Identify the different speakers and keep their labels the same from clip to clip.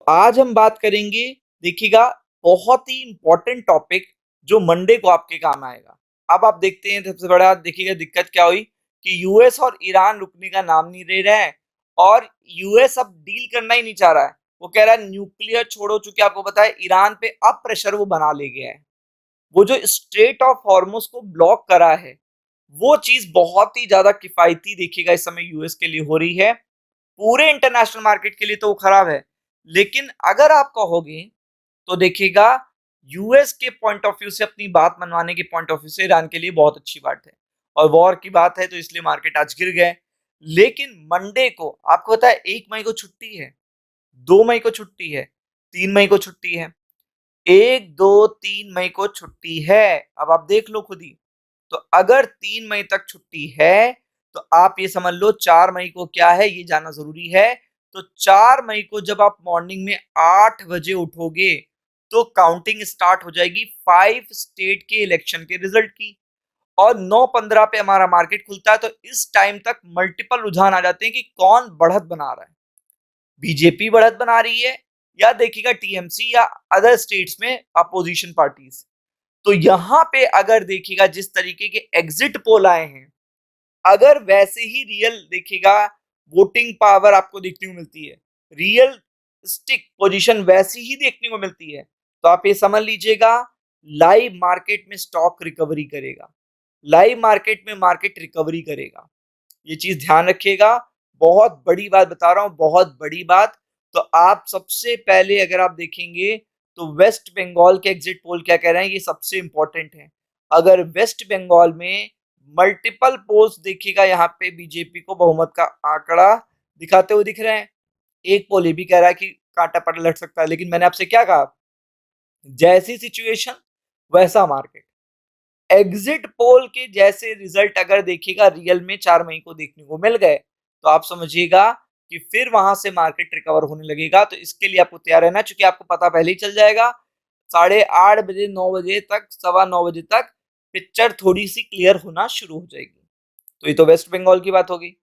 Speaker 1: आज हम बात करेंगे, देखिएगा, बहुत ही इंपॉर्टेंट टॉपिक जो मंडे को आपके काम आएगा। अब आप देखते हैं सबसे बड़ा देखिएगा दिक्कत क्या हुई कि यूएस और ईरान रुकने का नाम नहीं ले रहा है और यूएस अब डील करना ही नहीं चाह रहा है। वो कह रहा है न्यूक्लियर छोड़ो, चूंकि आपको पता है ईरान पे अब प्रेशर वो बना ले गया है। वो जो स्ट्रेट ऑफ हॉर्मुज को ब्लॉक करा है, वो चीज बहुत ही ज्यादा किफायती देखिएगा इस समय यूएस के लिए हो रही है। पूरे इंटरनेशनल मार्केट के लिए तो वो खराब है, लेकिन अगर आप कहोगे तो देखिएगा यूएस के पॉइंट ऑफ व्यू से, अपनी बात मनवाने के पॉइंट ऑफ व्यू से ईरान के लिए बहुत अच्छी बात है। और वॉर की बात है तो इसलिए मार्केट आज गिर गए। लेकिन मंडे को आपको पता है 1 मई को छुट्टी है, 2 मई को छुट्टी है, 3 मई को छुट्टी है, 1, 2, 3 मई को छुट्टी है। अब आप देख लो खुद ही। तो अगर 3 मई तक छुट्टी है तो आप ये समझ लो 4 मई को क्या है ये जानना जरूरी है। तो 4 मई को जब आप मॉर्निंग में 8 बजे उठोगे तो काउंटिंग स्टार्ट हो जाएगी 5 स्टेट के इलेक्शन के रिजल्ट की। और 9:15 पे हमारा मार्केट खुलता है। तो इस टाइम तक मल्टीपल रुझान आ जाते हैं कि कौन बढ़त बना रहा है। बीजेपी बढ़त बना रही है या देखिएगा टीएमसी या अदर स्टेट्स में अपोजिशन पार्टीज। तो यहां पे अगर देखिएगा जिस तरीके के एग्जिट पोल आए हैं, अगर वैसे ही रियल देखिएगा वोटिंग पावर आपको देखने को मिलती है, रियल स्टिक पोजीशन वैसी ही देखने को मिलती है, तो आप ये समझ लीजिएगा लाइव मार्केट में स्टॉक रिकवरी करेगा, लाइव मार्केट में मार्केट रिकवरी करेगा। ये चीज ध्यान रखिएगा। बहुत बड़ी बात बता रहा हूं, बहुत बड़ी बात। तो आप सबसे पहले अगर आप देखेंगे तो वेस्ट बंगाल के एग्जिट पोल क्या कह रहे हैं, ये सबसे इंपॉर्टेंट है। अगर वेस्ट बंगाल में मल्टीपल पोल्स देखिएगा, यहाँ पे बीजेपी को बहुमत का आंकड़ा दिखाते हुए दिख रहे हैं। एक पोल ये भी कह रहा है कि कांटा पलट सकता है, लेकिन मैंने आपसे क्या कहा, जैसी सिचुएशन वैसा मार्केट। एग्जिट पोल के जैसे रिजल्ट अगर देखिएगा रियल में 4 मई को देखने को मिल गए तो आप समझिएगा कि फिर वहां से मार्केट रिकवर होने लगेगा। तो इसके लिए आपको तैयार रहना, क्योंकि आपको पता पहले ही चल जाएगा 8:30 बजे, 9 बजे तक, 9:15 बजे तक पिक्चर थोड़ी सी क्लियर होना शुरू हो जाएगी। तो ये तो वेस्ट बंगाल की बात होगी।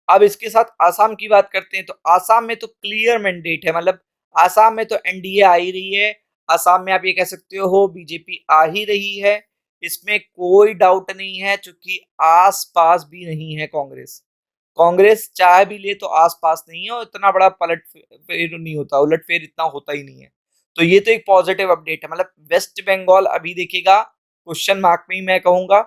Speaker 1: अब इसके साथ आसाम की बात करते हैं। तो आसाम में तो क्लियर मैंडेट है, मतलब आसाम में तो एनडीए आ ही रही है। आसाम में आप ये कह सकते हो बीजेपी आ ही रही है, इसमें कोई डाउट नहीं है। चूंकि आस पास भी नहीं है कांग्रेस, कांग्रेस चाहे भी ले तो आस पास नहीं है, और इतना बड़ा पलट फेर नहीं होता, उलट फेर इतना होता ही नहीं है। तो ये तो एक पॉजिटिव अपडेट है। मतलब वेस्ट बंगाल अभी देखिएगा क्वेश्चन मार्क में ही मैं कहूंगा,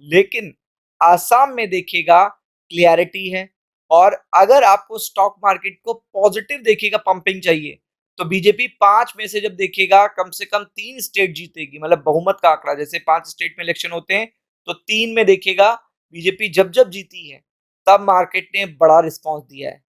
Speaker 1: लेकिन आसाम में देखिएगा क्लियरिटी है। और अगर आपको स्टॉक मार्केट को पॉजिटिव देखिएगा, पंपिंग चाहिए, तो बीजेपी 5 में से जब देखिएगा कम से कम 3 स्टेट जीतेगी। मतलब बहुमत का आंकड़ा, जैसे 5 स्टेट में इलेक्शन होते हैं तो 3 में देखिएगा बीजेपी जब जब जीती है तब मार्केट ने बड़ा रिस्पांस दिया है।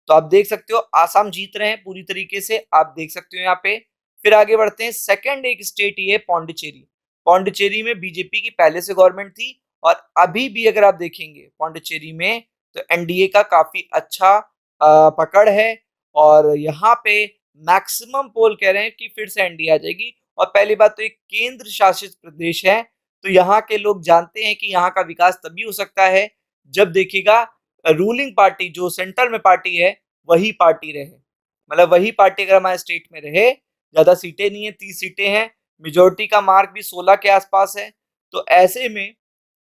Speaker 1: तो आप देख सकते हो आसाम जीत रहे हैं पूरी तरीके से, आप देख सकते हो यहाँ पे। फिर आगे बढ़ते हैं, सेकंड एक स्टेट ये पौंडीचेरी। पौंडीचेरी में बीजेपी की पहले से गवर्नमेंट थी, और अभी भी अगर आप देखेंगे पौंडीचेरी में तो एनडीए का काफी अच्छा पकड़ है। और यहाँ पे मैक्सिमम पोल कह रहे हैं कि फिर से एनडीए आ जाएगी। और पहली बात तो एक केंद्र शासित प्रदेश है, तो यहाँ के लोग जानते हैं कि यहाँ का विकास तभी हो सकता है जब देखिएगा रूलिंग पार्टी जो सेंटर में पार्टी है वही पार्टी रहे। मतलब वही पार्टी अगर हमारे स्टेट में रहे, ज्यादा सीटें नहीं है, 30 सीटें हैं, मेजोरिटी का मार्क भी 16 के आसपास है। तो ऐसे में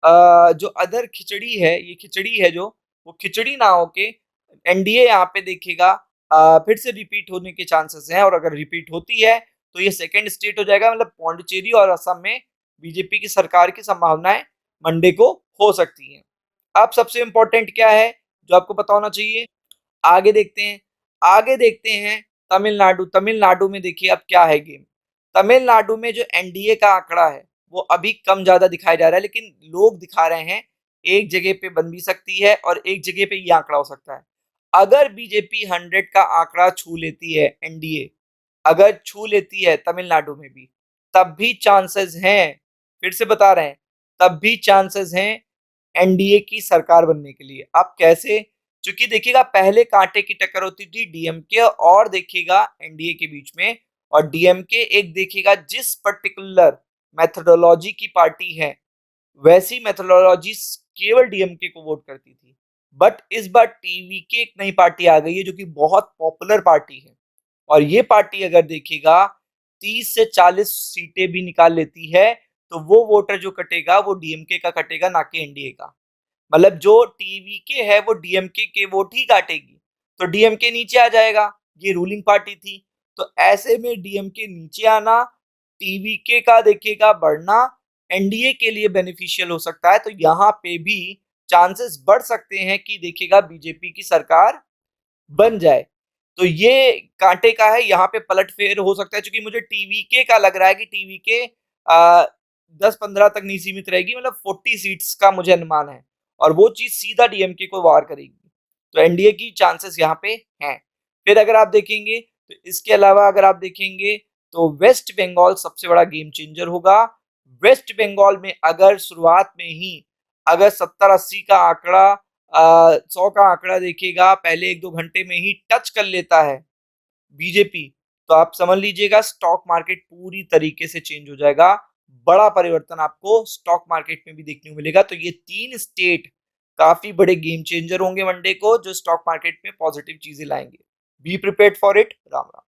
Speaker 1: जो अदर खिचड़ी है, ये खिचड़ी है जो, वो खिचड़ी ना होके एनडीए यहाँ पे देखिएगा फिर से रिपीट होने के चांसेस हैं। और अगर रिपीट होती है तो ये सेकंड स्टेट हो जाएगा। मतलब पौंडीचेरी और असम में बीजेपी की सरकार की संभावनाएं मंडे को हो सकती हैं। अब सबसे इंपॉर्टेंट क्या है जो आपको पता होना चाहिए, आगे देखते हैं। आगे देखते हैं तमिलनाडु। तमिलनाडु में देखिए अब क्या है गेम। तमिलनाडु में जो एनडीए का आंकड़ा है वो अभी कम ज्यादा दिखाया जा रहा है, लेकिन लोग दिखा रहे हैं एक जगह पे बन भी सकती है और एक जगह पे ये आंकड़ा हो सकता है। अगर बीजेपी 100 का आंकड़ा छू लेती है, एनडीए अगर छू लेती है तमिलनाडु में भी, तब भी चांसेस हैं, फिर से बता रहे हैं, तब भी चांसेस हैं एनडीए की सरकार बनने के लिए। अब कैसे, क्योंकि देखिएगा पहले कांटे की टक्कर होती थी डीएमके और देखिएगा एनडीए के बीच में। और डीएमके एक देखिएगा जिस पर्टिकुलर मेथोडोलॉजी की पार्टी है, वैसी मेथोडोलॉजी केवल डीएमके को वोट करती थी। बट इस बार टीवी की एक नई पार्टी आ गई है जो कि बहुत पॉपुलर पार्टी है, और ये पार्टी अगर देखिएगा 30 से 40 सीटें भी निकाल लेती है, तो वो वोटर जो कटेगा वो डीएमके का कटेगा, ना कि एनडीए का। मतलब जो टीवीके है वो डीएमके के वोट ही काटेगी, तो डीएमके नीचे आ जाएगा, ये रूलिंग पार्टी थी। तो ऐसे में डीएमके नीचे आना, टीवीके का देखिएगा बढ़ना एनडीए के लिए बेनिफिशियल हो सकता है। तो यहाँ पे भी चांसेस बढ़ सकते हैं कि देखिएगा बीजेपी की सरकार बन जाए। तो ये कांटे का है, यहाँ पे पलटफेर हो सकता है, क्योंकि मुझे टीवीके का लग रहा है कि टीवीके 10-15 तक नहीं सीमित रहेगी, मतलब 40 सीट्स का मुझे अनुमान है, और वो चीज सीधा डीएमके को वार करेगी। तो एनडीए की चांसेस यहाँ पे हैं। फिर अगर आप देखेंगे तो इसके अलावा अगर आप देखेंगे तो वेस्ट बंगाल सबसे बड़ा गेम चेंजर होगा। वेस्ट बंगाल में अगर शुरुआत में ही अगर 70-80 का आंकड़ा 100 का आंकड़ा देखिएगा पहले 1-2 घंटे में ही टच कर लेता है बीजेपी, तो आप समझ लीजिएगा स्टॉक मार्केट पूरी तरीके से चेंज हो जाएगा। बड़ा परिवर्तन आपको स्टॉक मार्केट में भी देखने को मिलेगा। तो ये 3 स्टेट काफी बड़े गेम चेंजर होंगे वनडे को, जो स्टॉक मार्केट में पॉजिटिव चीजें लाएंगे। Be prepared for it. Ram Ram.